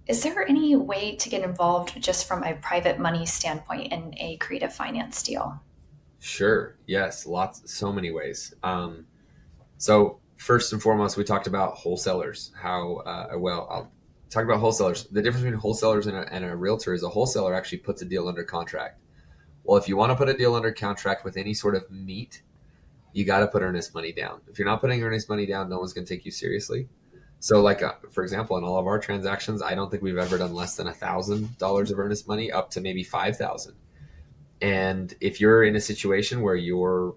Is there any way to get involved just from a private money standpoint in a creative finance deal? Sure. Yes. So many ways. So first and foremost, we talked about wholesalers. I'll talk about wholesalers. The difference between wholesalers and a realtor is a wholesaler actually puts a deal under contract. Well, if you want to put a deal under contract with any sort of meat, you got to put earnest money down. If you're not putting earnest money down, no one's going to take you seriously. So, for example, in all of our transactions, I don't think we've ever done less than $1,000 of earnest money, up to maybe 5,000. And if you're in a situation where you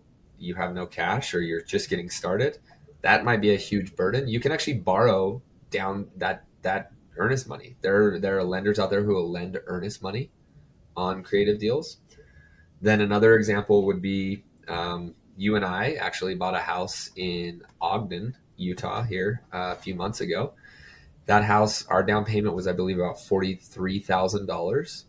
have no cash or you're just getting started, that might be a huge burden. You can actually borrow down that earnest money. There are lenders out there who will lend earnest money on creative deals. Then another example would be you and I actually bought a house in Ogden, Utah, here a few months ago. That house, our down payment was, I believe, about $43,000,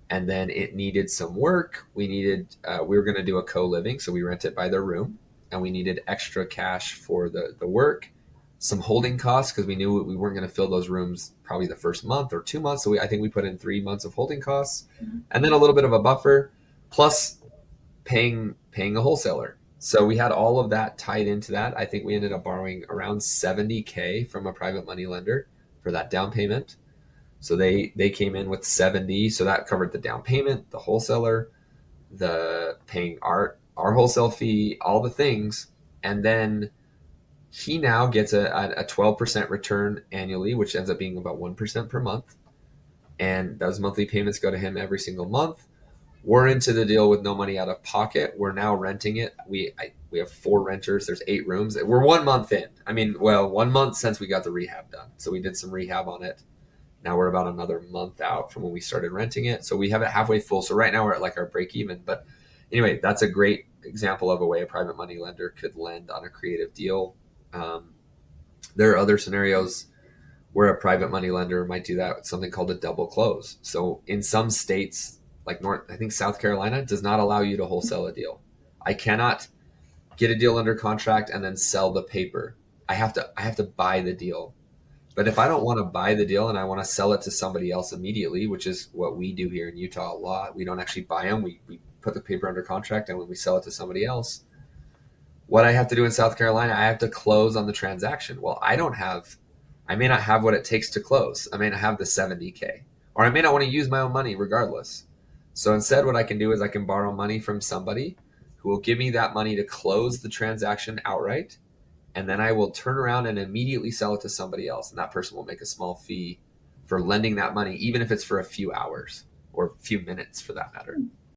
and then it needed some work. We were going to do a co-living, so we rented by the room, and we needed extra cash for the work, some holding costs because we knew we weren't going to fill those rooms probably the first month or 2 months. So I think we put in 3 months of holding costs, and then a little bit of a buffer, plus paying a wholesaler. So we had all of that tied into that. I think we ended up borrowing around 70K from a private money lender for that down payment. So they came in with 70, so that covered the down payment, the wholesaler, the paying our wholesale fee, all the things, and then he now gets a 12% return annually, which ends up being about 1% per month, and those monthly payments go to him every single month. We're into the deal with no money out of pocket. We're now renting it. We have four renters. There's 8 rooms. We're 1 month in. I mean, well, 1 month since we got the rehab done. So we did some rehab on it. Now we're about another month out from when we started renting it. So we have it halfway full. So right now we're at like our break even. But anyway, that's a great example of a way a private money lender could lend on a creative deal. Um, there are other scenarios where a private money lender might do that with something called a double close. So in some states, like I think South Carolina does not allow you to wholesale a deal. I cannot get a deal under contract and then sell the paper. I have to buy the deal. But if I don't want to buy the deal and I want to sell it to somebody else immediately, which is what we do here in Utah a lot, we don't actually buy them. We put the paper under contract, and when we sell it to somebody else, what I have to do in South Carolina, I have to close on the transaction. Well, I may not have what it takes to close. I may not have the 70K, or I may not want to use my own money regardless. So instead, what I can do is I can borrow money from somebody who will give me that money to close the transaction outright. And then I will turn around and immediately sell it to somebody else. And that person will make a small fee for lending that money, even if it's for a few hours or a few minutes for that matter.